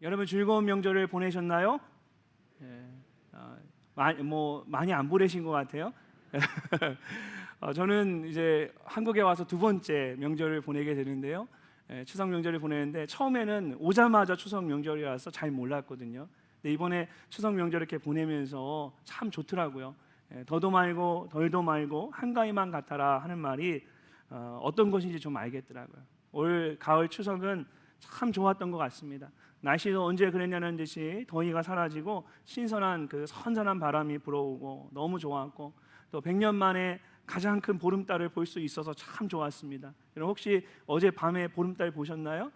여러분 즐거운 명절을 보내셨나요? 예, 많이 안 보내신 것 같아요. 저는 이제 한국에 와서 두 번째 명절을 보내게 되는데요. 추석 명절을 보내는데 처음에는 오자마자 추석 명절이라서 잘 몰랐거든요. 근데 이번에 추석 명절 이렇게 보내면서 참 좋더라고요. 더도 말고 덜도 말고 한가위만 같아라 하는 말이 어떤 것인지 좀 알겠더라고요. 올 가을 추석은 참 좋았던 것 같습니다. 날씨도 언제 그랬냐는 듯이 더위가 사라지고 신선한 그 선선한 바람이 불어오고 너무 좋았고, 또 100년 만에 가장 큰 보름달을 볼 수 있어서 참 좋았습니다. 여러분 혹시 어제 밤에 보름달 보셨나요?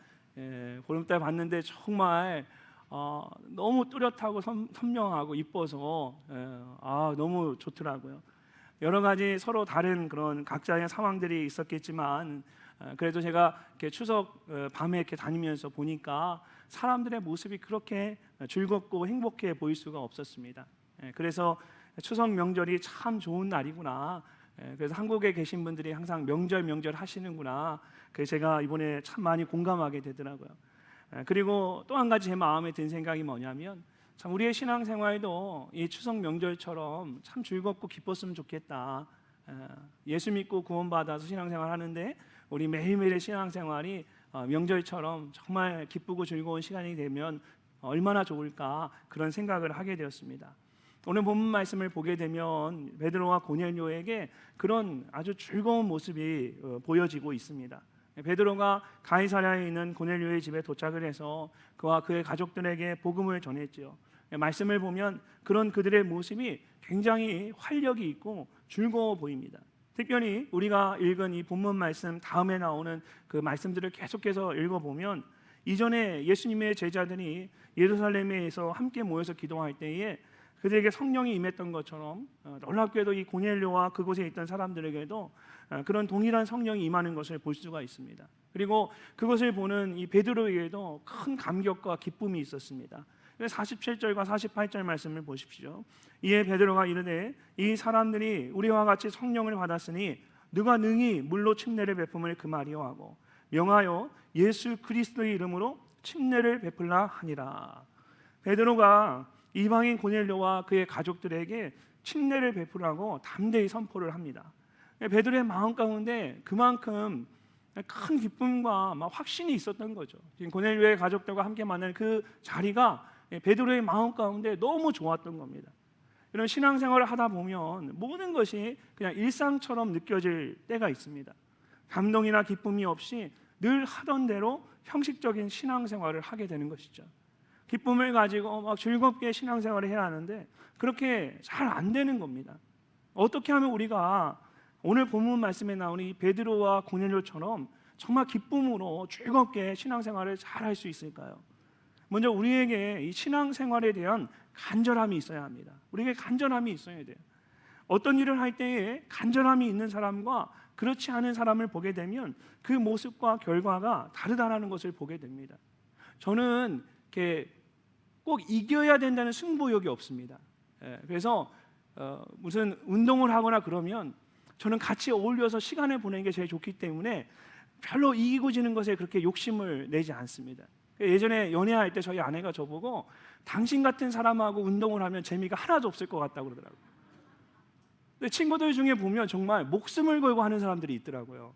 보름달 봤는데 정말 너무 뚜렷하고 선명하고 이뻐서 너무 좋더라고요. 여러 가지 서로 다른 그런 각자의 상황들이 있었겠지만 그래도 제가 이렇게 추석 밤에 이렇게 다니면서 보니까 사람들의 모습이 그렇게 즐겁고 행복해 보일 수가 없었습니다. 그래서 추석 명절이 참 좋은 날이구나. 그래서 한국에 계신 분들이 항상 명절 하시는구나. 그래서 제가 이번에 참 많이 공감하게 되더라고요. 그리고 또 한 가지 제 마음에 든 생각이 뭐냐면, 참 우리의 신앙생활도 이 추석 명절처럼 참 즐겁고 기뻤으면 좋겠다. 예수 믿고 구원받아서 신앙생활 하는데 우리 매일매일의 신앙생활이 명절처럼 정말 기쁘고 즐거운 시간이 되면 얼마나 좋을까, 그런 생각을 하게 되었습니다. 오늘 본문 말씀을 보게 되면 베드로와 고넬료에게 그런 아주 즐거운 모습이 보여지고 있습니다. 베드로가 가이사랴에 있는 고넬료의 집에 도착을 해서 그와 그의 가족들에게 복음을 전했지요. 말씀을 보면 그런 그들의 모습이 굉장히 활력이 있고 즐거워 보입니다. 특별히 우리가 읽은 이 본문 말씀 다음에 나오는 그 말씀들을 계속해서 읽어보면, 이전에 예수님의 제자들이 예루살렘에서 함께 모여서 기도할 때에 그들에게 성령이 임했던 것처럼 놀랍게도 이 고넬료와 그곳에 있던 사람들에게도 그런 동일한 성령이 임하는 것을 볼 수가 있습니다. 그리고 그것을 보는 이 베드로에게도 큰 감격과 기쁨이 있었습니다. 47절과 48절 말씀을 보십시오. 이에 베드로가 이르되 이 사람들이 우리와 같이 성령을 받았으니 누가 능히 물로 침례를 베품을 금하리요 하고 명하여 예수 그리스도의 이름으로 침례를 베풀라 하니라. 베드로가 이방인 고넬료와 그의 가족들에게 침례를 베풀라고 담대히 선포를 합니다. 베드로의 마음 가운데 그만큼 큰 기쁨과 확신이 있었던 거죠. 지금 고넬료의 가족들과 함께 만난 그 자리가 베드로의 마음 가운데 너무 좋았던 겁니다. 이런 신앙생활을 하다 보면 모든 것이 그냥 일상처럼 느껴질 때가 있습니다. 감동이나 기쁨이 없이 늘 하던 대로 형식적인 신앙생활을 하게 되는 것이죠. 기쁨을 가지고 막 즐겁게 신앙생활을 해야 하는데 그렇게 잘 안 되는 겁니다. 어떻게 하면 우리가 오늘 본문 말씀에 나오는 이 베드로와 고넬료처럼 정말 기쁨으로 즐겁게 신앙생활을 잘 할 수 있을까요? 먼저 우리에게 이 신앙생활에 대한 간절함이 있어야 합니다. 우리에게 간절함이 있어야 돼요. 어떤 일을 할 때에 간절함이 있는 사람과 그렇지 않은 사람을 보게 되면 그 모습과 결과가 다르다는 것을 보게 됩니다. 저는 이렇게 꼭 이겨야 된다는 승부욕이 없습니다. 그래서 무슨 운동을 하거나 그러면 저는 같이 어울려서 시간을 보내는 게 제일 좋기 때문에 별로 이기고 지는 것에 그렇게 욕심을 내지 않습니다. 예전에 연애할 때 저희 아내가 저보고 당신 같은 사람하고 운동을 하면 재미가 하나도 없을 것 같다고 그러더라고요. 근데 친구들 중에 보면 정말 목숨을 걸고 하는 사람들이 있더라고요.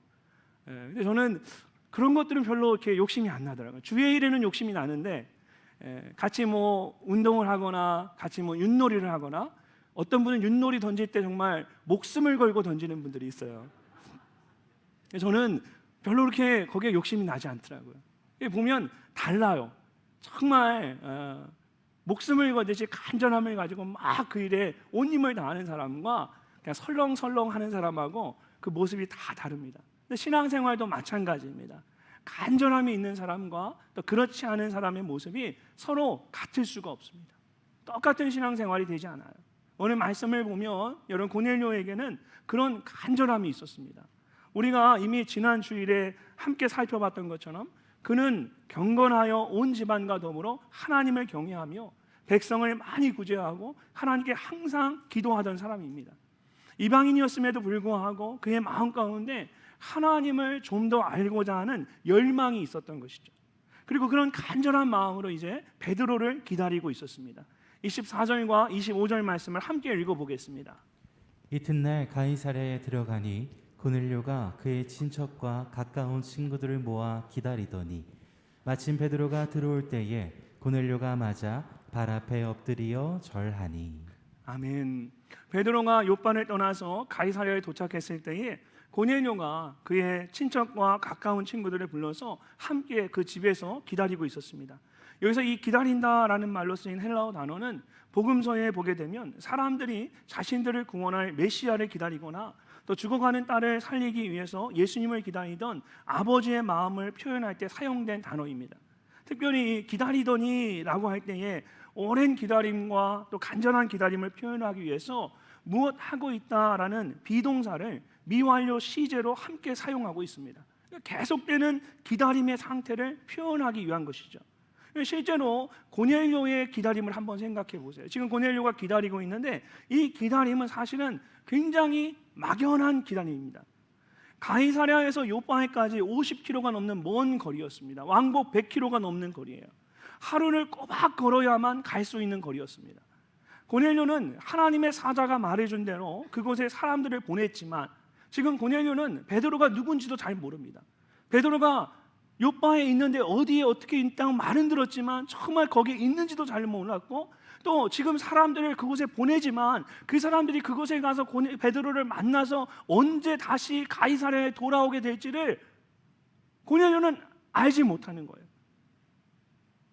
근데 저는 그런 것들은 별로 이렇게 욕심이 안 나더라고요. 주의 일에는 욕심이 나는데 같이 운동을 하거나 같이 윷놀이를 하거나, 어떤 분은 윷놀이 던질 때 정말 목숨을 걸고 던지는 분들이 있어요. 저는 별로 그렇게 거기에 욕심이 나지 않더라고요. 보면 달라요. 정말 목숨을 걸듯이 간절함을 가지고 막 그 일에 온 힘을 다하는 사람과 그냥 설렁설렁 하는 사람하고 그 모습이 다 다릅니다. 근데 신앙생활도 마찬가지입니다. 간절함이 있는 사람과 또 그렇지 않은 사람의 모습이 서로 같을 수가 없습니다. 똑같은 신앙생활이 되지 않아요. 오늘 말씀을 보면 여러분 고넬료에게는 그런 간절함이 있었습니다. 우리가 이미 지난 주일에 함께 살펴봤던 것처럼 그는 경건하여 온 집안과 더불어 하나님을 경외하며 백성을 많이 구제하고 하나님께 항상 기도하던 사람입니다. 이방인이었음에도 불구하고 그의 마음 가운데 하나님을 좀 더 알고자 하는 열망이 있었던 것이죠. 그리고 그런 간절한 마음으로 이제 베드로를 기다리고 있었습니다. 24절과 25절 말씀을 함께 읽어보겠습니다. 이튿날 가이사랴에 들어가니 고넬료가 그의 친척과 가까운 친구들을 모아 기다리더니 마침 베드로가 들어올 때에 고넬료가 맞아 발 앞에 엎드리어 절하니. 아멘. 베드로가 요빠를 떠나서 가이사랴에 도착했을 때에 고넬료가 그의 친척과 가까운 친구들을 불러서 함께 그 집에서 기다리고 있었습니다. 여기서 이 기다린다라는 말로 쓰인 헬라어 단어는 복음서에 보게 되면 사람들이 자신들을 구원할 메시아를 기다리거나 또 죽어가는 딸을 살리기 위해서 예수님을 기다리던 아버지의 마음을 표현할 때 사용된 단어입니다. 특별히 기다리더니라고 할 때에 오랜 기다림과 또 간절한 기다림을 표현하기 위해서 무엇 하고 있다라는 비동사를 미완료 시제로 함께 사용하고 있습니다. 계속되는 기다림의 상태를 표현하기 위한 것이죠. 실제로 고넬료의 기다림을 한번 생각해 보세요. 지금 고넬료가 기다리고 있는데 이 기다림은 사실은 굉장히 막연한 기다림입니다. 가이사랴에서 요빠에까지 50km가 넘는 먼 거리였습니다. 왕복 100km가 넘는 거리예요. 하루를 꼬박 걸어야만 갈 수 있는 거리였습니다. 고넬료는 하나님의 사자가 말해준 대로 그곳에 사람들을 보냈지만 지금 고넬료는 베드로가 누군지도 잘 모릅니다. 베드로가 요빠에 있는데 어디에 어떻게 있다고 말은 들었지만 정말 거기에 있는지도 잘 몰랐고 또 지금 사람들을 그곳에 보내지만 그 사람들이 그곳에 가서 베드로를 만나서 언제 다시 가이사랴에 돌아오게 될지를 고넬료는 알지 못하는 거예요.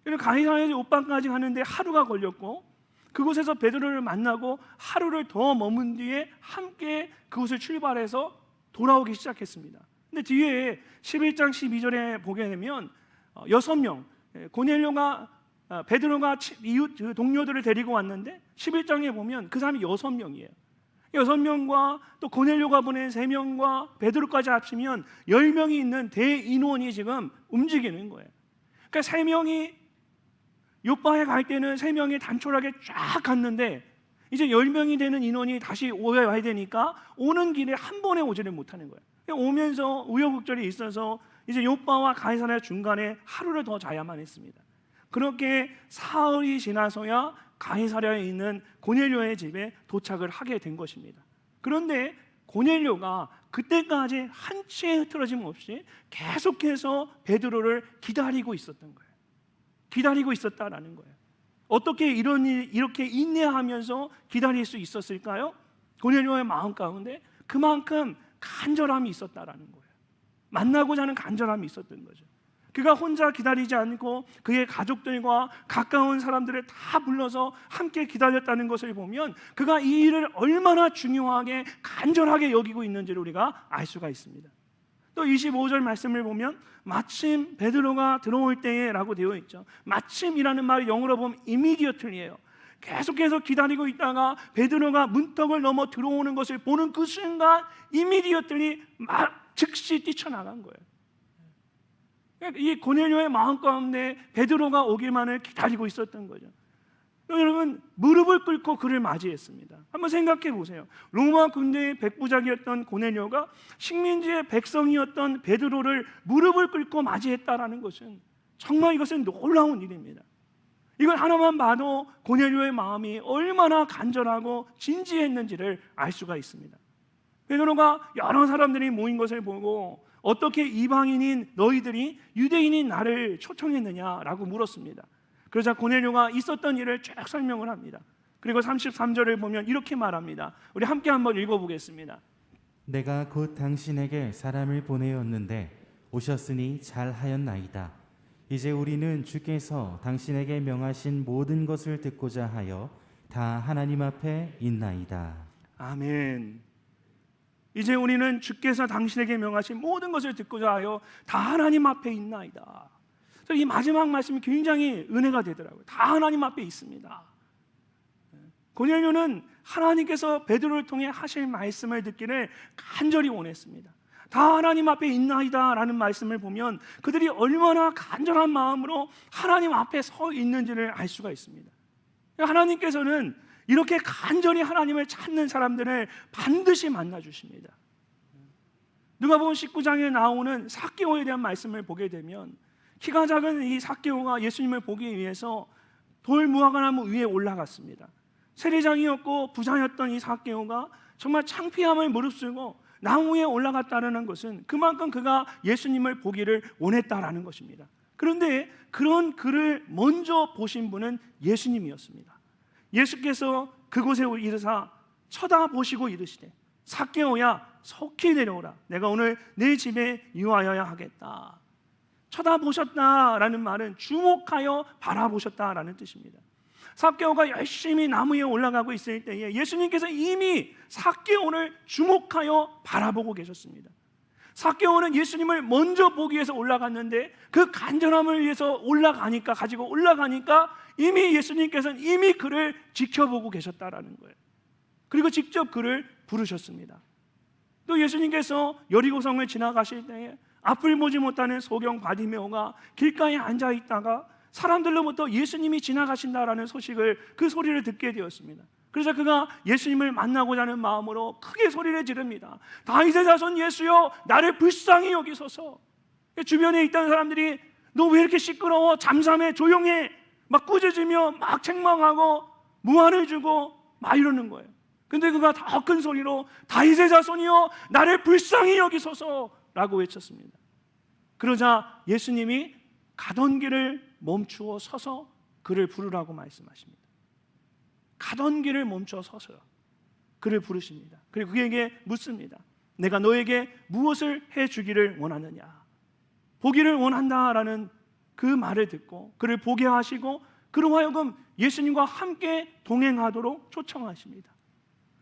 그래서 가이사랴에서 요빠까지 가는데 하루가 걸렸고 그곳에서 베드로를 만나고 하루를 더 머문 뒤에 함께 그곳을 출발해서 돌아오기 시작했습니다. 근데 뒤에 11장 12절에 보게 되면 6명 고넬료가 베드로가 이웃 동료들을 데리고 왔는데 11장에 보면 그 사람이 6명이에요. 6명과 또 고넬료가 보낸 3명과 베드로까지 합치면 10명이 있는 대인원이 지금 움직이는 거예요. 그러니까 3명이 요빠에 갈 때는 3명이 단촐하게 쫙 갔는데 이제 10명이 되는 인원이 다시 와야 되니까 오는 길에 한 번에 오지를 못하는 거예요. 오면서 우여곡절이 있어서 이제 요빠와 가이사랴 중간에 하루를 더 자야만 했습니다. 그렇게 사흘이 지나서야 가이사랴에 있는 고넬료의 집에 도착을 하게 된 것입니다. 그런데 고넬료가 그때까지 한치의 흐트러짐 없이 계속해서 베드로를 기다리고 있었던 거예요. 기다리고 있었다라는 거예요. 어떻게 이렇게 인내하면서 기다릴 수 있었을까요? 고넬료의 마음 가운데 그만큼 간절함이 있었다라는 거예요. 만나고자 하는 간절함이 있었던 거죠. 그가 혼자 기다리지 않고 그의 가족들과 가까운 사람들을 다 불러서 함께 기다렸다는 것을 보면 그가 이 일을 얼마나 중요하게 간절하게 여기고 있는지를 우리가 알 수가 있습니다. 또 25절 말씀을 보면 마침 베드로가 들어올 때에 라고 되어 있죠. 마침이라는 말이 영어로 보면 immediately예요. 계속해서 기다리고 있다가 베드로가 문턱을 넘어 들어오는 것을 보는 그 순간 immediately 즉시 뛰쳐나간 거예요. 이 고넬료의 마음 가운데 베드로가 오기만을 기다리고 있었던 거죠. 여러분 무릎을 꿇고 그를 맞이했습니다. 한번 생각해 보세요. 로마 군대의 백부장이었던 고넬료가 식민지의 백성이었던 베드로를 무릎을 꿇고 맞이했다라는 것은 정말 이것은 놀라운 일입니다. 이걸 하나만 봐도 고넬료의 마음이 얼마나 간절하고 진지했는지를 알 수가 있습니다. 베드로가 여러 사람들이 모인 것을 보고 어떻게 이방인인 너희들이 유대인인 나를 초청했느냐라고 물었습니다. 그러자 고넬료가 있었던 일을 쭉 설명을 합니다. 그리고 33절을 보면 이렇게 말합니다. 우리 함께 한번 읽어보겠습니다. 내가 곧 당신에게 사람을 보내었는데 오셨으니 잘하였나이다. 이제 우리는 주께서 당신에게 명하신 모든 것을 듣고자 하여 다 하나님 앞에 있나이다. 아멘. 이제 우리는 주께서 당신에게 명하신 모든 것을 듣고자 하여 다 하나님 앞에 있나이다. 이 마지막 말씀이 굉장히 은혜가 되더라고요. 다 하나님 앞에 있습니다. 고넬료는 하나님께서 베드로를 통해 하실 말씀을 듣기를 간절히 원했습니다. 다 하나님 앞에 있나이다 라는 말씀을 보면 그들이 얼마나 간절한 마음으로 하나님 앞에 서 있는지를 알 수가 있습니다. 하나님께서는 이렇게 간절히 하나님을 찾는 사람들을 반드시 만나 주십니다. 누가복음 19장에 나오는 삭개오에 대한 말씀을 보게 되면 키가 작은 이 삭개오가 예수님을 보기 위해서 돌 무화과나무 위에 올라갔습니다. 세리장이었고 부자였던 이 삭개오가 정말 창피함을 무릅쓰고 나무 위에 올라갔다는 것은 그만큼 그가 예수님을 보기를 원했다라는 것입니다. 그런데 그런 그를 먼저 보신 분은 예수님이었습니다. 예수께서 그곳에 이르사 쳐다보시고 이르시되 삭개오야 속히 내려오라. 내가 오늘 내 집에 유하여야 하겠다. 쳐다보셨다라는 말은 주목하여 바라보셨다라는 뜻입니다. 삭개오가 열심히 나무 위에 올라가고 있을 때에 예수님께서 이미 삭개오를 주목하여 바라보고 계셨습니다. 삭개오는 예수님을 먼저 보기 위해서 올라갔는데 그 간절함을 위해서 가지고 올라가니까 이미 예수님께서는 이미 그를 지켜보고 계셨다라는 거예요. 그리고 직접 그를 부르셨습니다. 또 예수님께서 여리고성을 지나가실 때에 앞을 보지 못하는 소경 바디메오가 길가에 앉아 있다가 사람들로부터 예수님이 지나가신다라는 그 소리를 듣게 되었습니다. 그래서 그가 예수님을 만나고자 하는 마음으로 크게 소리를 지릅니다. 다윗의 자손 예수여 나를 불쌍히 여기소서. 주변에 있던 사람들이 너 왜 이렇게 시끄러워? 잠잠해, 조용해, 막 꾸짖으며 막 책망하고 무안을 주고 막 이러는 거예요. 근데 그가 더 큰 소리로 다윗의 자손이여 나를 불쌍히 여기소서라고 외쳤습니다. 그러자 예수님이 가던 길을 멈추어 서서 그를 부르라고 말씀하십니다. 가던 길을 멈춰 서서 그를 부르십니다. 그리고 그에게 묻습니다. 내가 너에게 무엇을 해주기를 원하느냐? 보기를 원한다라는 그 말을 듣고 그를 보게 하시고 그로 하여금 예수님과 함께 동행하도록 초청하십니다.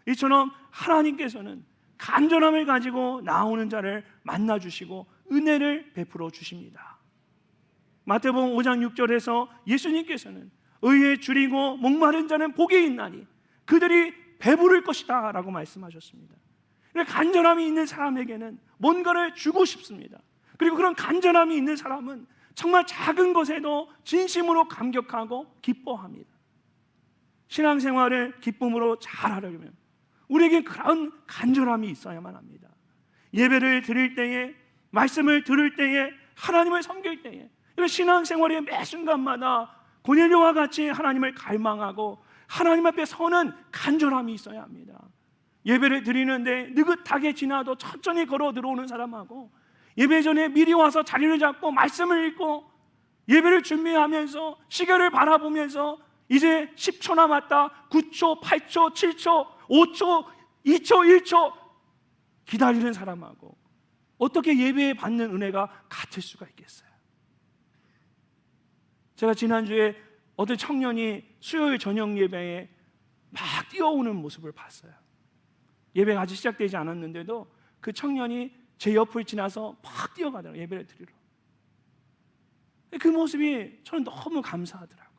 이처럼 하나님께서는 간절함을 가지고 나오는 자를 만나주시고 은혜를 베풀어 주십니다. 마태복음 5장 6절에서 예수님께서는 의에 줄이고 목마른 자는 복이 있나니 그들이 배부를 것이다 라고 말씀하셨습니다. 간절함이 있는 사람에게는 뭔가를 주고 싶습니다. 그리고 그런 간절함이 있는 사람은 정말 작은 것에도 진심으로 감격하고 기뻐합니다. 신앙생활을 기쁨으로 잘하려면 우리에게 그런 간절함이 있어야만 합니다. 예배를 드릴 때에, 말씀을 들을 때에, 하나님을 섬길 때에, 이런 신앙생활의 매 순간마다 고넬료와 같이 하나님을 갈망하고 하나님 앞에 서는 간절함이 있어야 합니다. 예배를 드리는데 느긋하게 지나도 천천히 걸어 들어오는 사람하고 예배 전에 미리 와서 자리를 잡고 말씀을 읽고 예배를 준비하면서 시계를 바라보면서 이제 10초 남았다, 9초, 8초, 7초, 5초, 2초, 1초 기다리는 사람하고 어떻게 예배에 받는 은혜가 같을 수가 있겠어요? 제가 지난주에 어떤 청년이 수요일 저녁 예배에 막 뛰어오는 모습을 봤어요. 예배가 아직 시작되지 않았는데도 그 청년이 제 옆을 지나서 막 뛰어가더라고요. 예배를 드리러. 그 모습이 저는 너무 감사하더라고요.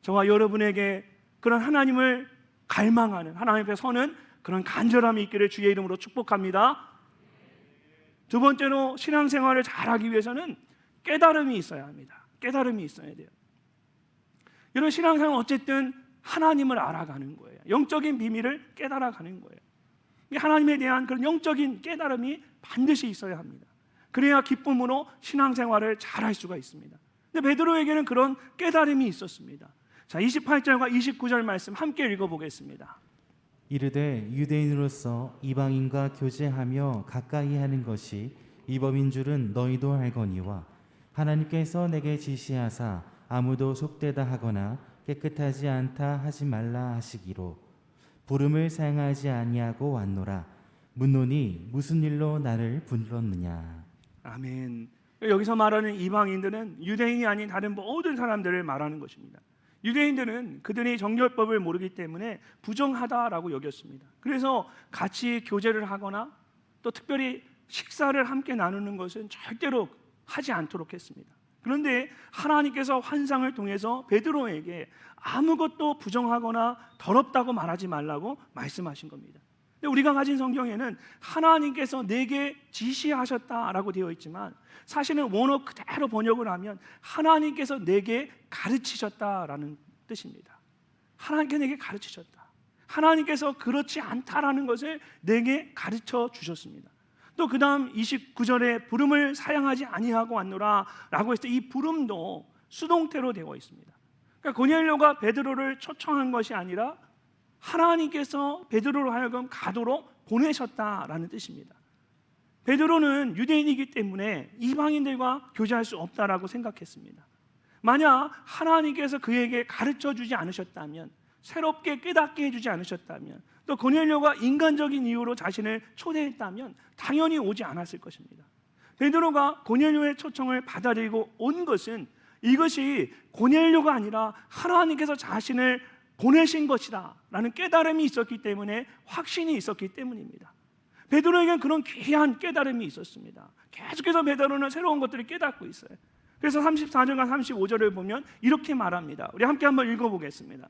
저와 여러분에게 그런 하나님을 갈망하는, 하나님 앞에 서는 그런 간절함이 있기를 주의 이름으로 축복합니다. 두 번째로 신앙생활을 잘하기 위해서는 깨달음이 있어야 합니다. 깨달음이 있어야 돼요. 이런 신앙생활은 어쨌든 하나님을 알아가는 거예요. 영적인 비밀을 깨달아가는 거예요. 하나님에 대한 그런 영적인 깨달음이 반드시 있어야 합니다. 그래야 기쁨으로 신앙생활을 잘할 수가 있습니다. 근데 베드로에게는 그런 깨달음이 있었습니다. 자, 28절과 29절 말씀 함께 읽어보겠습니다. 이르되 유대인으로서 이방인과 교제하며 가까이 하는 것이 이범인 줄은 너희도 알거니와 하나님께서 내게 지시하사 아무도 속되다 하거나 깨끗하지 않다 하지 말라 하시기로 부름을 사용하지 아니하고 왔노라. 묻노니 무슨 일로 나를 불렀느냐. 아멘. 여기서 말하는 이방인들은 유대인이 아닌 다른 모든 사람들을 말하는 것입니다. 유대인들은 그들이 정결법을 모르기 때문에 부정하다라고 여겼습니다. 그래서 같이 교제를 하거나 또 특별히 식사를 함께 나누는 것은 절대로 하지 않도록 했습니다. 그런데 하나님께서 환상을 통해서 베드로에게 아무것도 부정하거나 더럽다고 말하지 말라고 말씀하신 겁니다. 근데 우리가 가진 성경에는 하나님께서 내게 지시하셨다라고 되어 있지만 사실은 원어 그대로 번역을 하면 하나님께서 내게 가르치셨다라는 뜻입니다. 하나님께서 내게 가르치셨다. 하나님께서 그렇지 않다라는 것을 내게 가르쳐 주셨습니다. 또 그 다음 29절에 부름을 사양하지 아니하고 왔노라 라고 했을 때 이 부름도 수동태로 되어 있습니다. 그러니까 고넬료가 베드로를 초청한 것이 아니라 하나님께서 베드로로 하여금 가도록 보내셨다라는 뜻입니다. 베드로는 유대인이기 때문에 이방인들과 교제할 수 없다라고 생각했습니다. 만약 하나님께서 그에게 가르쳐 주지 않으셨다면, 새롭게 깨닫게 해주지 않으셨다면, 또 고넬료가 인간적인 이유로 자신을 초대했다면 당연히 오지 않았을 것입니다. 베드로가 고넬료의 초청을 받아들이고 온 것은 이것이 고넬료가 아니라 하나님께서 자신을 보내신 것이다 라는 깨달음이 있었기 때문에, 확신이 있었기 때문입니다. 베드로에게는 그런 귀한 깨달음이 있었습니다. 계속해서 베드로는 새로운 것들을 깨닫고 있어요. 그래서 34절과 35절을 보면 이렇게 말합니다. 우리 함께 한번 읽어보겠습니다.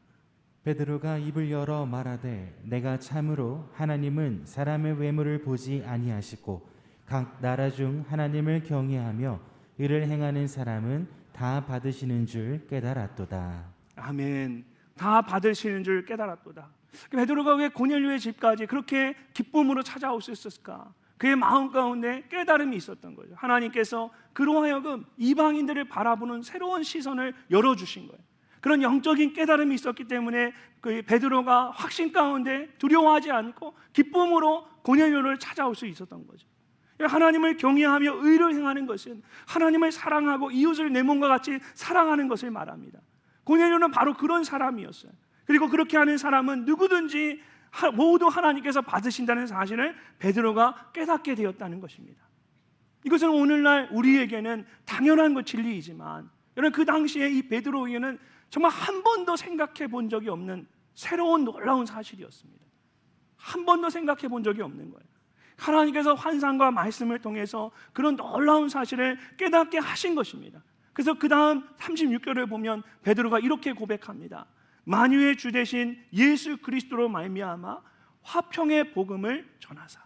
베드로가 입을 열어 말하되 내가 참으로 하나님은 사람의 외모를 보지 아니하시고 각 나라 중 하나님을 경외하며 의를 행하는 사람은 다 받으시는 줄 깨달았도다. 아멘. 다 받으시는 줄 깨달았도다. 베드로가 왜 고넬료의 집까지 그렇게 기쁨으로 찾아올 수 있었을까? 그의 마음 가운데 깨달음이 있었던 거죠. 하나님께서 그로 하여금 이방인들을 바라보는 새로운 시선을 열어주신 거예요. 그런 영적인 깨달음이 있었기 때문에 그 베드로가 확신 가운데 두려워하지 않고 기쁨으로 고넬료를 찾아올 수 있었던 거죠. 하나님을 경외하며 의를 행하는 것은 하나님을 사랑하고 이웃을 내 몸과 같이 사랑하는 것을 말합니다. 고넬료는 바로 그런 사람이었어요. 그리고 그렇게 하는 사람은 누구든지 모두 하나님께서 받으신다는 사실을 베드로가 깨닫게 되었다는 것입니다. 이것은 오늘날 우리에게는 당연한 것 진리이지만, 여러분 그 당시에 이 베드로에게는 정말 한 번도 생각해 본 적이 없는 새로운 놀라운 사실이었습니다. 한 번도 생각해 본 적이 없는 거예요. 하나님께서 환상과 말씀을 통해서 그런 놀라운 사실을 깨닫게 하신 것입니다. 그래서 그 다음 36절을 보면 베드로가 이렇게 고백합니다. 만유의 주 되신 예수 그리스도로 말미암아 화평의 복음을 전하사.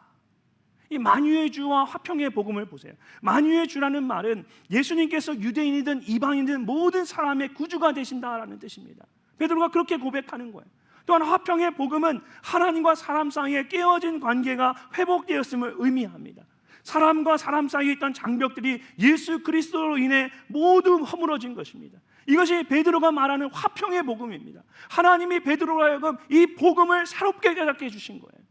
이 만유의 주와 화평의 복음을 보세요. 만유의 주라는 말은 예수님께서 유대인이든 이방인이든 모든 사람의 구주가 되신다라는 뜻입니다. 베드로가 그렇게 고백하는 거예요. 또한 화평의 복음은 하나님과 사람 사이에 깨어진 관계가 회복되었음을 의미합니다. 사람과 사람 사이에 있던 장벽들이 예수 그리스도로 인해 모두 허물어진 것입니다. 이것이 베드로가 말하는 화평의 복음입니다. 하나님이 베드로로 하여금 이 복음을 새롭게 깨닫게 해주신 거예요.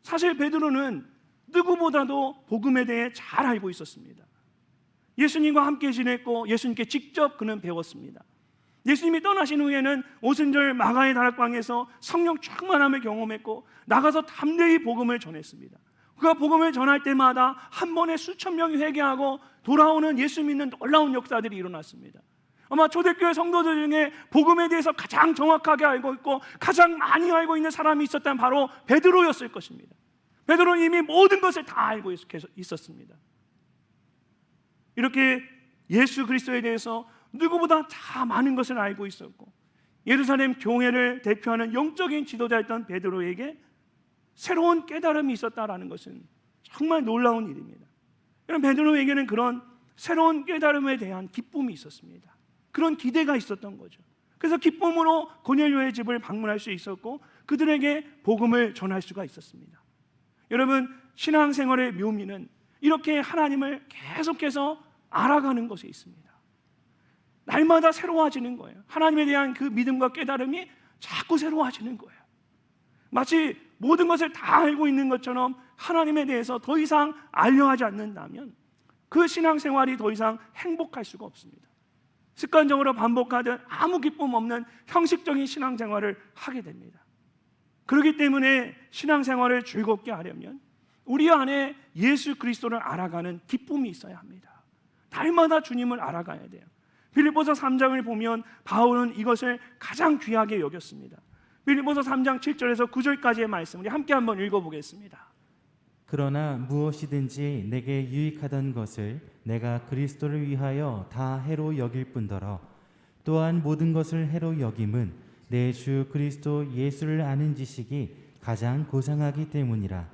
사실 베드로는 누구보다도 복음에 대해 잘 알고 있었습니다. 예수님과 함께 지냈고 예수님께 직접 그는 배웠습니다. 예수님이 떠나신 후에는 오순절 마가의 다락방에서 성령 충만함을 경험했고 나가서 담대히 복음을 전했습니다. 그가 복음을 전할 때마다 한 번에 수천 명이 회개하고 돌아오는 예수 믿는 놀라운 역사들이 일어났습니다. 아마 초대교회 성도들 중에 복음에 대해서 가장 정확하게 알고 있고 가장 많이 알고 있는 사람이 있었다면 바로 베드로였을 것입니다. 베드로는 이미 모든 것을 다 알고 있었습니다. 이렇게 예수 그리스도에 대해서 누구보다 다 많은 것을 알고 있었고 예루살렘 교회를 대표하는 영적인 지도자였던 베드로에게 새로운 깨달음이 있었다라는 것은 정말 놀라운 일입니다. 여러분 베드로에게는 그런 새로운 깨달음에 대한 기쁨이 있었습니다. 그런 기대가 있었던 거죠. 그래서 기쁨으로 고넬료의 집을 방문할 수 있었고 그들에게 복음을 전할 수가 있었습니다. 여러분 신앙생활의 묘미는 이렇게 하나님을 계속해서 알아가는 것에 있습니다. 날마다 새로워지는 거예요. 하나님에 대한 그 믿음과 깨달음이 자꾸 새로워지는 거예요. 마치 모든 것을 다 알고 있는 것처럼 하나님에 대해서 더 이상 알려하지 않는다면 그 신앙생활이 더 이상 행복할 수가 없습니다. 습관적으로 반복하듯 아무 기쁨 없는 형식적인 신앙생활을 하게 됩니다. 그렇기 때문에 신앙생활을 즐겁게 하려면 우리 안에 예수 그리스도를 알아가는 기쁨이 있어야 합니다. 날마다 주님을 알아가야 돼요. 빌립보서 3장을 보면 바울은 이것을 가장 귀하게 여겼습니다. 빌립보서 3장 7절에서 9절까지의 말씀 우리 함께 한번 읽어보겠습니다. 그러나 무엇이든지 내게 유익하던 것을 내가 그리스도를 위하여 다 해로 여길 뿐더러 또한 모든 것을 해로 여김은 내 주 그리스도 예수를 아는 지식이 가장 고상하기 때문이라.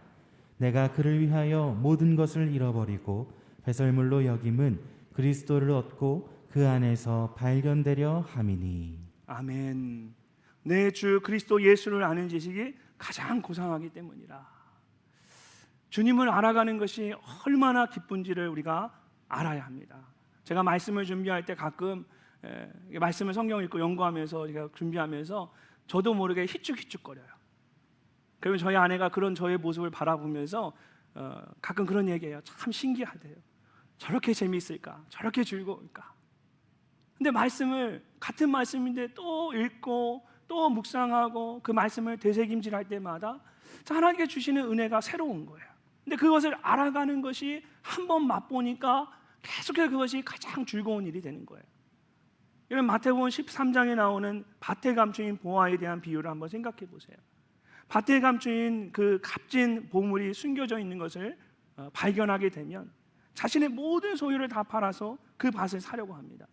내가 그를 위하여 모든 것을 잃어버리고 배설물로 여김은 그리스도를 얻고 그 안에서 발견되려 함이니. 아멘. 내 주 그리스도 예수를 아는 지식이 가장 고상하기 때문이라. 주님을 알아가는 것이 얼마나 기쁜지를 우리가 알아야 합니다. 제가 말씀을 준비할 때 가끔 말씀을 성경 읽고 연구하면서 제가 준비하면서 저도 모르게 희죽희죽거려요. 그러면 저희 아내가 그런 저의 모습을 바라보면서 가끔 그런 얘기해요. 참 신기하대요. 저렇게 재미있을까? 저렇게 즐거울까? 근데 말씀을 같은 말씀인데 또 읽고 또 묵상하고 그 말씀을 되새김질할 때마다 하나님께 주시는 은혜가 새로운 거예요. 근데 그것을 알아가는 것이 한번 맛보니까 계속해서 그것이 가장 즐거운 일이 되는 거예요. 이런 마태복음 13장에 나오는 밭에 감추인 보화에 대한 비유를 한번 생각해 보세요. 밭에 감추인 그 값진 보물이 숨겨져 있는 것을 발견하게 되면 자신의 모든 소유를 다 팔아서 그 밭을 사려고 합니다.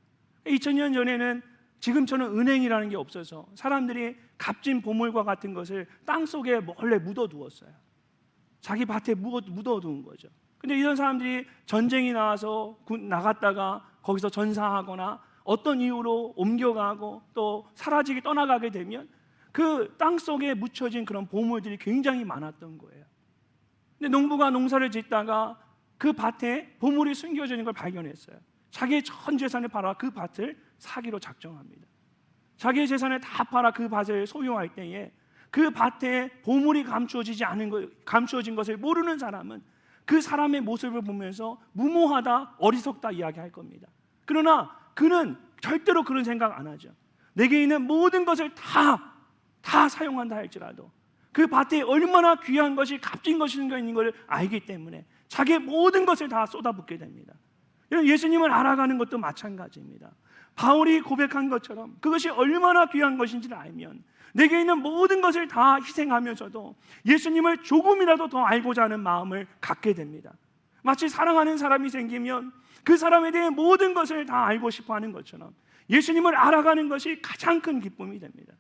2000년 전에는 지금처럼 은행이라는 게 없어서 사람들이 값진 보물과 같은 것을 땅속에 몰래 묻어두었어요. 자기 밭에 묻어두은 거죠. 근데 이런 사람들이 전쟁이 나와서 나갔다가 거기서 전사하거나 어떤 이유로 옮겨가고 또 사라지게 떠나가게 되면 그 땅속에 묻혀진 그런 보물들이 굉장히 많았던 거예요. 근데 농부가 농사를 짓다가 그 밭에 보물이 숨겨져 있는 걸 발견했어요. 자기의 전 재산을 팔아 그 밭을 사기로 작정합니다. 자기의 재산을 다 팔아 그 밭을 소유할 때에 그 밭에 보물이 감추어진 것을 모르는 사람은 그 사람의 모습을 보면서 무모하다, 어리석다 이야기할 겁니다. 그러나 그는 절대로 그런 생각 안 하죠. 내게 있는 모든 것을 다 사용한다 할지라도 그 밭에 얼마나 귀한 것이 값진 것이 있는 것을 알기 때문에 자기의 모든 것을 다 쏟아붓게 됩니다. 예수님을 알아가는 것도 마찬가지입니다. 바울이 고백한 것처럼 그것이 얼마나 귀한 것인지를 알면 내게 있는 모든 것을 다 희생하면서도 예수님을 조금이라도 더 알고자 하는 마음을 갖게 됩니다. 마치 사랑하는 사람이 생기면 그 사람에 대해 모든 것을 다 알고 싶어 하는 것처럼 예수님을 알아가는 것이 가장 큰 기쁨이 됩니다.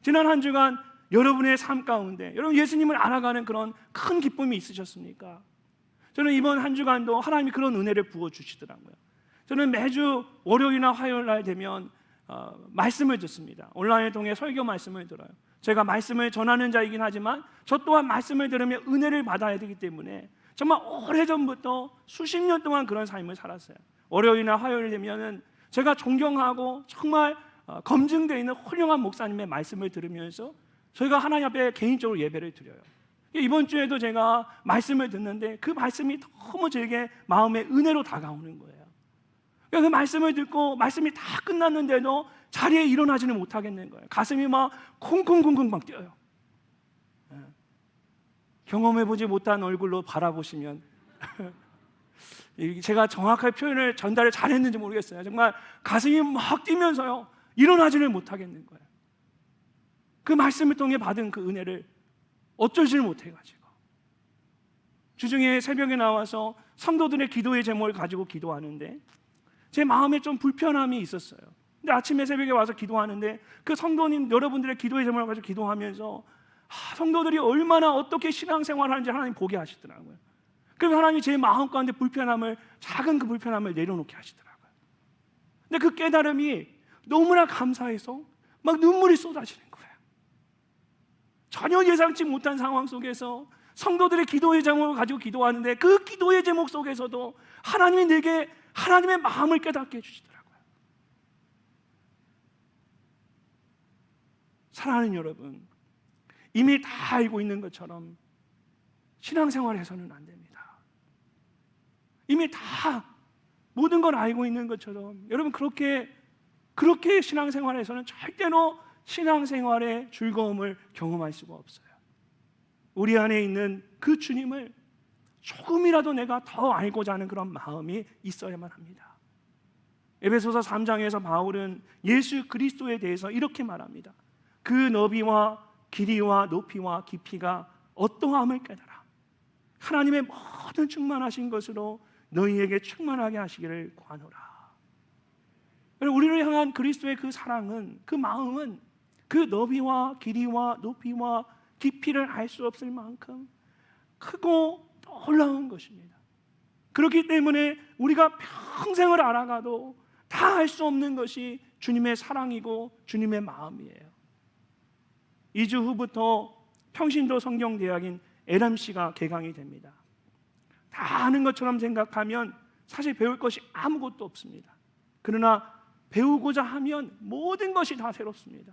지난 한 주간 여러분의 삶 가운데 여러분 예수님을 알아가는 그런 큰 기쁨이 있으셨습니까? 저는 이번 한 주간도 하나님이 그런 은혜를 부어주시더라고요. 저는 매주 월요일이나 화요일 날 되면 말씀을 듣습니다. 온라인을 통해 설교 말씀을 들어요. 제가 말씀을 전하는 자이긴 하지만 저 또한 말씀을 들으며 은혜를 받아야 되기 때문에 정말 오래전부터 수십 년 동안 그런 삶을 살았어요. 월요일이나 화요일 되면은 제가 존경하고 정말 검증되어 있는 훌륭한 목사님의 말씀을 들으면서 저희가 하나님 앞에 개인적으로 예배를 드려요. 이번 주에도 제가 말씀을 듣는데 그 말씀이 너무 제게 마음의 은혜로 다가오는 거예요. 그 말씀을 듣고 말씀이 다 끝났는데도 자리에 일어나지는 못하겠는 거예요. 가슴이 막 콩콩콩콩 막 뛰어요. 경험해보지 못한 얼굴로 바라보시면 제가 정확하게 표현을 전달을 잘했는지 모르겠어요. 정말 가슴이 막 뛰면서요 일어나지는 못하겠는 거예요. 그 말씀을 통해 받은 그 은혜를 어쩔지를 못해가지고 주중에 새벽에 나와서 성도들의 기도의 제목을 가지고 기도하는데 제 마음에 좀 불편함이 있었어요. 근데 아침에 새벽에 와서 기도하는데 그 성도님 여러분들의 기도의 제목을 가지고 기도하면서 성도들이 얼마나 어떻게 신앙생활을 하는지 하나님 보게 하시더라고요. 그럼 하나님이 제 마음 가운데 불편함을 작은 그 불편함을 내려놓게 하시더라고요. 근데 그 깨달음이 너무나 감사해서 막 눈물이 쏟아지는 거예요. 전혀 예상치 못한 상황 속에서 성도들의 기도의 제목을 가지고 기도하는데 그 기도의 제목 속에서도 하나님이 내게 하나님의 마음을 깨닫게 해주시더라고요. 사랑하는 여러분, 이미 다 알고 있는 것처럼 신앙생활에서는 안 됩니다. 이미 다 모든 걸 알고 있는 것처럼 여러분 그렇게 신앙생활에서는 절대로 신앙생활의 즐거움을 경험할 수가 없어요. 우리 안에 있는 그 주님을 조금이라도 내가 더 알고자 하는 그런 마음이 있어야만 합니다. 에베소서 3장에서 바울은 예수 그리스도에 대해서 이렇게 말합니다. 그 너비와 길이와 높이와 깊이가 어떠함을 깨달아 하나님의 모든 충만하신 것으로 너희에게 충만하게 하시기를 구하노라. 우리를 향한 그리스도의 그 사랑은, 그 마음은 그 너비와 길이와 높이와 깊이를 알 수 없을 만큼 크고 놀라운 것입니다. 그렇기 때문에 우리가 평생을 알아가도 다 알 수 없는 것이 주님의 사랑이고 주님의 마음이에요. 2주 후부터 평신도 성경대학인 LMC가 개강이 됩니다. 다 아는 것처럼 생각하면 사실 배울 것이 아무것도 없습니다. 그러나 배우고자 하면 모든 것이 다 새롭습니다.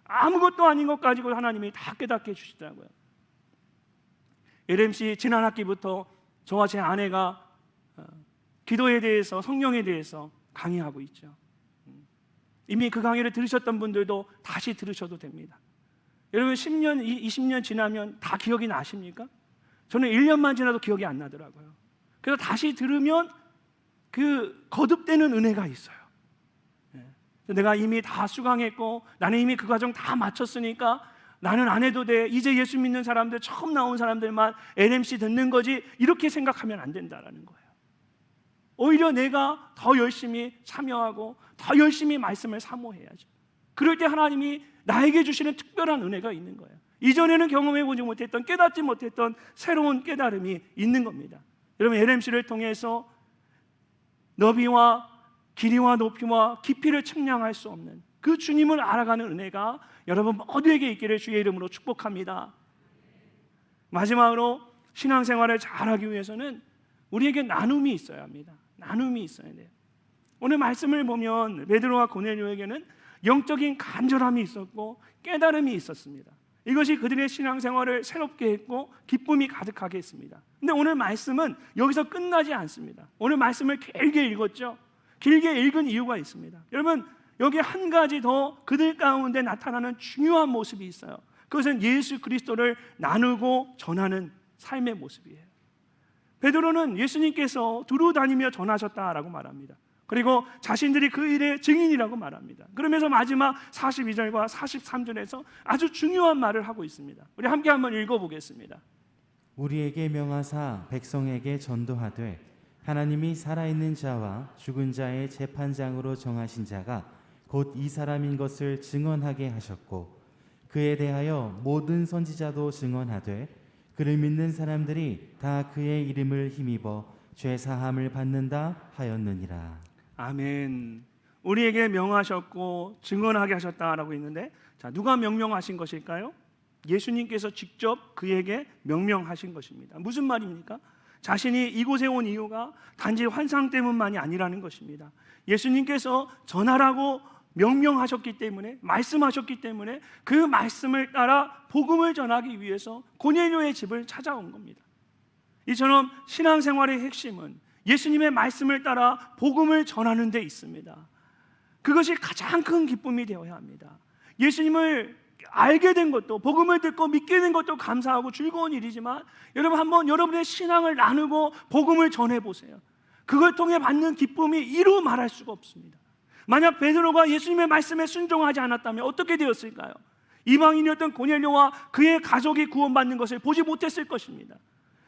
아무것도 아닌 것 가지고 하나님이 다 깨닫게 해주시더라고요. LMC 지난 학기부터 저와 제 아내가 기도에 대해서, 성령에 대해서 강의하고 있죠. 이미 그 강의를 들으셨던 분들도 다시 들으셔도 됩니다. 여러분 10년, 20년 지나면 다 기억이 나십니까? 저는 1년만 지나도 기억이 안 나더라고요. 그래서 다시 들으면 그 거듭되는 은혜가 있어요. 내가 이미 다 수강했고 나는 이미 그 과정 다 마쳤으니까 나는 안 해도 돼. 이제 예수 믿는 사람들, 처음 나온 사람들만 LMC 듣는 거지, 이렇게 생각하면 안 된다라는 거예요. 오히려 내가 더 열심히 참여하고 더 열심히 말씀을 사모해야죠. 그럴 때 하나님이 나에게 주시는 특별한 은혜가 있는 거예요. 이전에는 경험해보지 못했던, 깨닫지 못했던 새로운 깨달음이 있는 겁니다. 여러분 LMC를 통해서 너비와 길이와 높이와 깊이를 측량할 수 없는 그 주님을 알아가는 은혜가 여러분 모두에게 있기를 주의 이름으로 축복합니다. 마지막으로 신앙생활을 잘하기 위해서는 우리에게 나눔이 있어야 합니다. 나눔이 있어야 돼요. 오늘 말씀을 보면 베드로와 고넬료에게는 영적인 간절함이 있었고 깨달음이 있었습니다. 이것이 그들의 신앙생활을 새롭게 했고 기쁨이 가득하게 했습니다. 근데 오늘 말씀은 여기서 끝나지 않습니다. 오늘 말씀을 길게 읽었죠. 길게 읽은 이유가 있습니다. 여러분 여기 한 가지 더 그들 가운데 나타나는 중요한 모습이 있어요. 그것은 예수 그리스도를 나누고 전하는 삶의 모습이에요. 베드로는 예수님께서 두루 다니며 전하셨다라고 말합니다. 그리고 자신들이 그 일의 증인이라고 말합니다. 그러면서 마지막 42절과 43절에서 아주 중요한 말을 하고 있습니다. 우리 함께 한번 읽어보겠습니다. 우리에게 명하사 백성에게 전도하되 하나님이 살아있는 자와 죽은 자의 재판장으로 정하신 자가 곧 이 사람인 것을 증언하게 하셨고 그에 대하여 모든 선지자도 증언하되 그를 믿는 사람들이 다 그의 이름을 힘입어 죄 사함을 받는다 하였느니라. 아멘. 우리에게 명하셨고 증언하게 하셨다라고 있는데, 자, 누가 명령하신 것일까요? 예수님께서 직접 그에게 명령하신 것입니다. 무슨 말입니까? 자신이 이곳에 온 이유가 단지 환상 때문만이 아니라는 것입니다. 예수님께서 전하라고 명령하셨기 때문에, 말씀하셨기 때문에 그 말씀을 따라 복음을 전하기 위해서 고넬료의 집을 찾아온 겁니다. 이처럼 신앙생활의 핵심은 예수님의 말씀을 따라 복음을 전하는 데 있습니다. 그것이 가장 큰 기쁨이 되어야 합니다. 예수님을 알게 된 것도, 복음을 듣고 믿게 된 것도 감사하고 즐거운 일이지만 여러분 한번 여러분의 신앙을 나누고 복음을 전해보세요. 그걸 통해 받는 기쁨이 이루 말할 수가 없습니다. 만약 베드로가 예수님의 말씀에 순종하지 않았다면 어떻게 되었을까요? 이방인이었던 고넬료와 그의 가족이 구원받는 것을 보지 못했을 것입니다.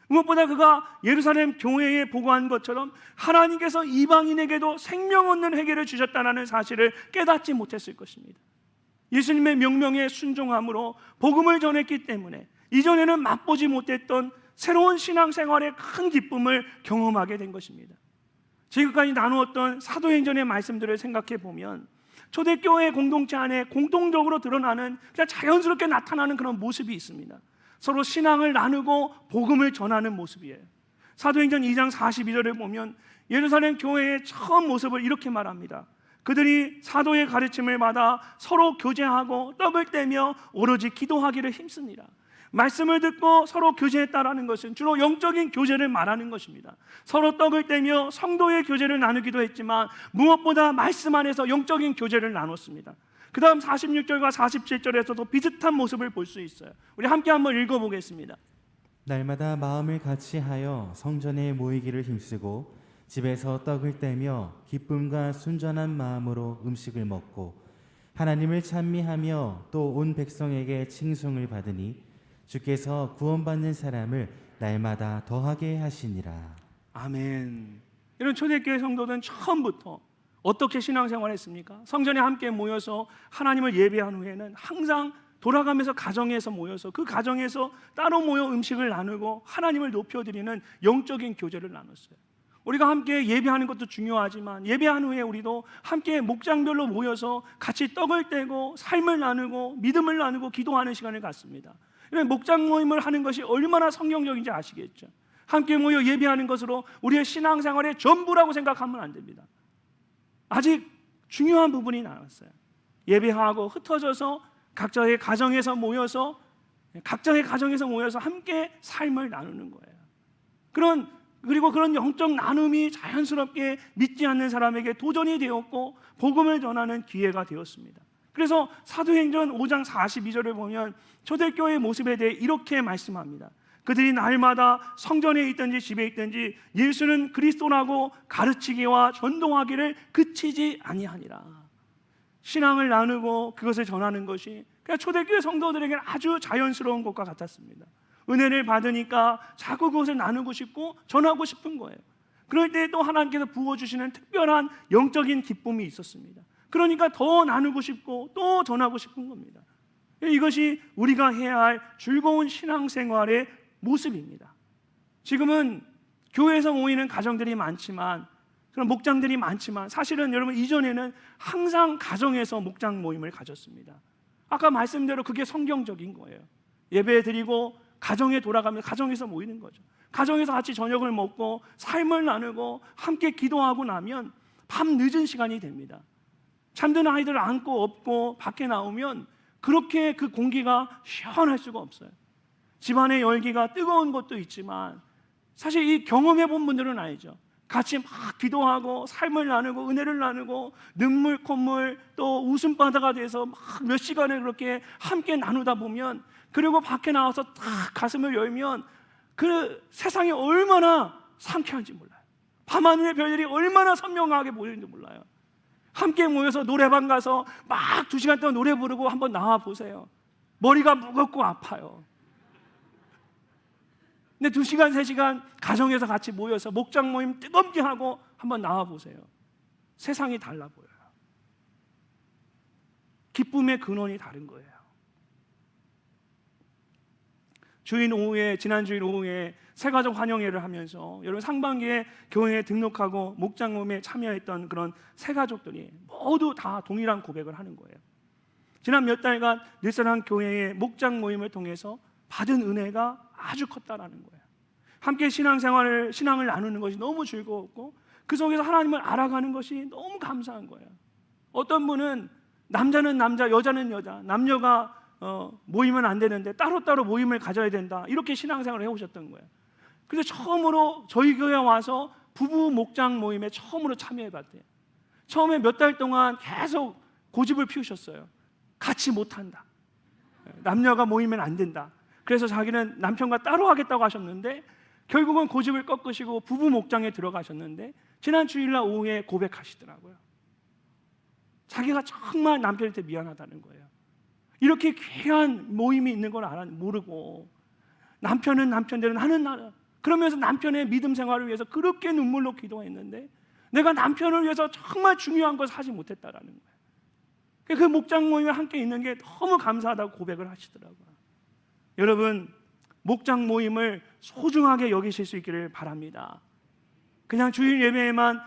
무엇보다 그가 예루살렘 교회에 보고한 것처럼 하나님께서 이방인에게도 생명 얻는 회개를 주셨다는 사실을 깨닫지 못했을 것입니다. 예수님의 명령에 순종함으로 복음을 전했기 때문에 이전에는 맛보지 못했던 새로운 신앙생활의 큰 기쁨을 경험하게 된 것입니다. 지금까지 나누었던 사도행전의 말씀들을 생각해 보면 초대교회 공동체 안에 공통적으로 드러나는, 그냥 자연스럽게 나타나는 그런 모습이 있습니다. 서로 신앙을 나누고 복음을 전하는 모습이에요. 사도행전 2장 42절을 보면 예루살렘 교회의 처음 모습을 이렇게 말합니다. 그들이 사도의 가르침을 받아 서로 교제하고 떡을 떼며 오로지 기도하기를 힘씁니다. 말씀을 듣고 서로 교제했다라는 것은 주로 영적인 교제를 말하는 것입니다. 서로 떡을 떼며 성도의 교제를 나누기도 했지만 무엇보다 말씀 안에서 영적인 교제를 나눴습니다. 그 다음 46절과 47절에서도 비슷한 모습을 볼 수 있어요. 우리 함께 한번 읽어보겠습니다. 날마다 마음을 같이하여 성전에 모이기를 힘쓰고 집에서 떡을 떼며 기쁨과 순전한 마음으로 음식을 먹고 하나님을 찬미하며 또 온 백성에게 칭송을 받으니 주께서 구원받는 사람을 날마다 더하게 하시니라. 아멘. 이런 초대교회 성도들은 처음부터 어떻게 신앙생활했습니까? 성전에 함께 모여서 하나님을 예배한 후에는 항상 돌아가면서 가정에서 모여서 그 가정에서 따로 모여 음식을 나누고 하나님을 높여드리는 영적인 교제를 나눴어요. 우리가 함께 예배하는 것도 중요하지만 예배한 후에 우리도 함께 목장별로 모여서 같이 떡을 떼고 삶을 나누고 믿음을 나누고 기도하는 시간을 갖습니다. 이런 목장 모임을 하는 것이 얼마나 성경적인지 아시겠죠? 함께 모여 예배하는 것으로 우리의 신앙생활의 전부라고 생각하면 안 됩니다. 아직 중요한 부분이 남았어요. 예배하고 흩어져서 각자의 가정에서 모여서 함께 삶을 나누는 거예요. 그리고 그런 영적 나눔이 자연스럽게 믿지 않는 사람에게 도전이 되었고 복음을 전하는 기회가 되었습니다. 그래서 사도행전 5장 42절을 보면 초대교회의 모습에 대해 이렇게 말씀합니다. 그들이 날마다 성전에 있든지 집에 있든지 예수는 그리스도라고 가르치기와 전도하기를 그치지 아니하니라. 신앙을 나누고 그것을 전하는 것이 그냥 초대교회 성도들에게는 아주 자연스러운 것과 같았습니다. 은혜를 받으니까 자꾸 그것을 나누고 싶고 전하고 싶은 거예요. 그럴 때 또 하나님께서 부어주시는 특별한 영적인 기쁨이 있었습니다. 그러니까 더 나누고 싶고 또 전하고 싶은 겁니다. 이것이 우리가 해야 할 즐거운 신앙생활의 모습입니다. 지금은 교회에서 모이는 가정들이 많지만, 그런 목장들이 많지만, 사실은 여러분 이전에는 항상 가정에서 목장 모임을 가졌습니다. 아까 말씀대로 그게 성경적인 거예요. 예배 드리고 가정에 돌아가면 가정에서 모이는 거죠. 가정에서 같이 저녁을 먹고 삶을 나누고 함께 기도하고 나면 밤 늦은 시간이 됩니다. 잠든 아이들을 안고 업고 밖에 나오면 그렇게 그 공기가 시원할 수가 없어요. 집안의 열기가 뜨거운 것도 있지만 사실 이 경험해 본 분들은 알죠. 같이 막 기도하고 삶을 나누고 은혜를 나누고 눈물 콧물 또 웃음바다가 돼서 막 몇 시간을 그렇게 함께 나누다 보면, 그리고 밖에 나와서 딱 가슴을 열면 그 세상이 얼마나 상쾌한지 몰라요. 밤하늘의 별들이 얼마나 선명하게 보이는지 몰라요. 함께 모여서 노래방 가서 막 2시간 동안 노래 부르고 한번 나와 보세요. 머리가 무겁고 아파요. 근데 2시간, 3시간 가정에서 같이 모여서 목장 모임 뜨겁게 하고 한번 나와 보세요. 세상이 달라 보여요. 기쁨의 근원이 다른 거예요. 지난 주일 오후에 새가족 환영회를 하면서 여러분 상반기에 교회에 등록하고 목장 모임에 참여했던 그런 새가족들이 모두 다 동일한 고백을 하는 거예요. 지난 몇 달간 늘사랑 교회의 목장 모임을 통해서 받은 은혜가 아주 컸다라는 거예요. 함께 신앙을 나누는 것이 너무 즐거웠고 그 속에서 하나님을 알아가는 것이 너무 감사한 거예요. 어떤 분은 남자는 남자, 여자는 여자, 남녀가 모이면 안 되는데 따로따로 모임을 가져야 된다, 이렇게 신앙생활을 해오셨던 거예요. 그래서 처음으로 저희 교회에 와서 부부 목장 모임에 처음으로 참여해봤대요. 처음에 몇 달 동안 계속 고집을 피우셨어요. 같이 못한다, 남녀가 모이면 안 된다. 그래서 자기는 남편과 따로 하겠다고 하셨는데 결국은 고집을 꺾으시고 부부 목장에 들어가셨는데 지난 주일날 오후에 고백하시더라고요. 자기가 정말 남편한테 미안하다는 거예요. 이렇게 귀한 모임이 있는 걸 모르고 남편은 남편대로 하는 나라, 그러면서 남편의 믿음 생활을 위해서 그렇게 눈물로 기도했는데 내가 남편을 위해서 정말 중요한 것을 하지 못했다라는 거예요. 그 목장 모임에 함께 있는 게 너무 감사하다고 고백을 하시더라고요. 여러분, 목장 모임을 소중하게 여기실 수 있기를 바랍니다. 그냥 주일 예배에만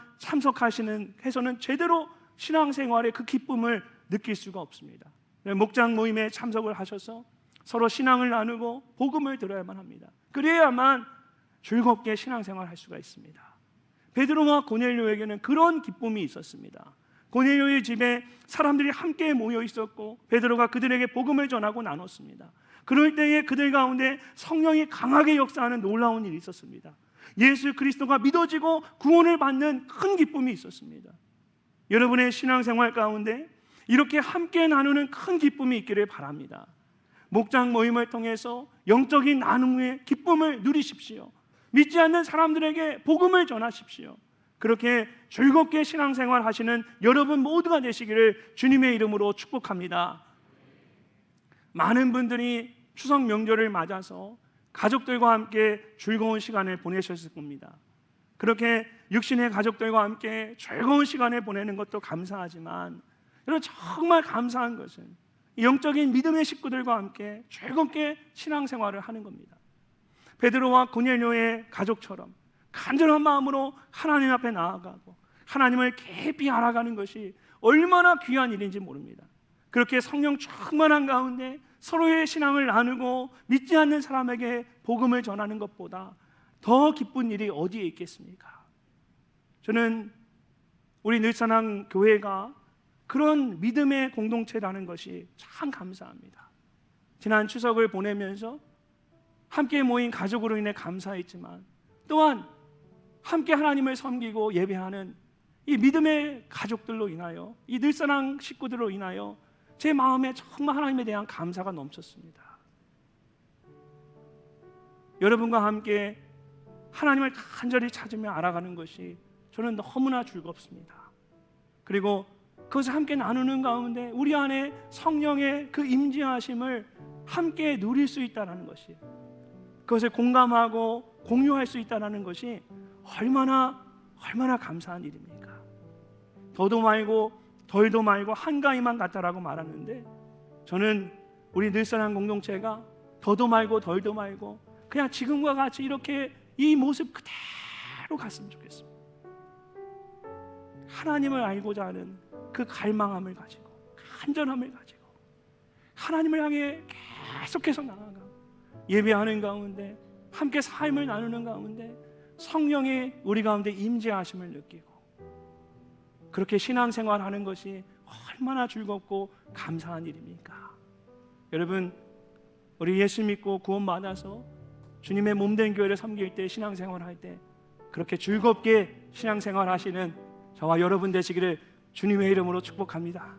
해서는 제대로 신앙생활의 그 기쁨을 느낄 수가 없습니다. 목장 모임에 참석을 하셔서 서로 신앙을 나누고 복음을 들어야만 합니다. 그래야만 즐겁게 신앙생활을 할 수가 있습니다. 베드로와 고넬료에게는 그런 기쁨이 있었습니다. 고넬료의 집에 사람들이 함께 모여 있었고 베드로가 그들에게 복음을 전하고 나눴습니다. 그럴 때에 그들 가운데 성령이 강하게 역사하는 놀라운 일이 있었습니다. 예수 그리스도가 믿어지고 구원을 받는 큰 기쁨이 있었습니다. 여러분의 신앙생활 가운데 이렇게 함께 나누는 큰 기쁨이 있기를 바랍니다. 목장 모임을 통해서 영적인 나눔의 기쁨을 누리십시오. 믿지 않는 사람들에게 복음을 전하십시오. 그렇게 즐겁게 신앙생활 하시는 여러분 모두가 되시기를 주님의 이름으로 축복합니다. 많은 분들이 추석 명절을 맞아서 가족들과 함께 즐거운 시간을 보내셨을 겁니다. 그렇게 육신의 가족들과 함께 즐거운 시간을 보내는 것도 감사하지만 여러분, 정말 감사한 것은 영적인 믿음의 식구들과 함께 즐겁게 신앙생활을 하는 겁니다. 베드로와 고넬료의 가족처럼 간절한 마음으로 하나님 앞에 나아가고 하나님을 깊이 알아가는 것이 얼마나 귀한 일인지 모릅니다. 그렇게 성령 충만한 가운데 서로의 신앙을 나누고 믿지 않는 사람에게 복음을 전하는 것보다 더 기쁜 일이 어디에 있겠습니까? 저는 우리 늘사랑 교회가 그런 믿음의 공동체라는 것이 참 감사합니다. 지난 추석을 보내면서 함께 모인 가족으로 인해 감사했지만 또한 함께 하나님을 섬기고 예배하는 이 믿음의 가족들로 인하여, 이 늘사랑 식구들로 인하여 제 마음에 정말 하나님에 대한 감사가 넘쳤습니다. 여러분과 함께 하나님을 간절히 찾으며 알아가는 것이 저는 너무나 즐겁습니다. 그리고 그것을 함께 나누는 가운데 우리 안에 성령의 그 임재하심을 함께 누릴 수 있다는 것이, 그것을 공감하고 공유할 수 있다는 것이 얼마나 감사한 일입니까? 더도 말고 덜도 말고 한가위만 같다라고 말하는데, 저는 우리 늘사랑 공동체가 더도 말고 덜도 말고 그냥 지금과 같이 이렇게 이 모습 그대로 갔으면 좋겠습니다. 하나님을 알고자 하는 그 갈망함을 가지고, 간절함을 가지고 하나님을 향해 계속해서 나아가고 예배하는 가운데, 함께 삶을 나누는 가운데 성령의 우리 가운데 임재하심을 느끼고, 그렇게 신앙생활하는 것이 얼마나 즐겁고 감사한 일입니까? 여러분, 우리 예수 믿고 구원받아서 주님의 몸된 교회를 섬길 때, 신앙생활할 때 그렇게 즐겁게 신앙생활하시는 저와 여러분 되시기를 주님의 이름으로 축복합니다.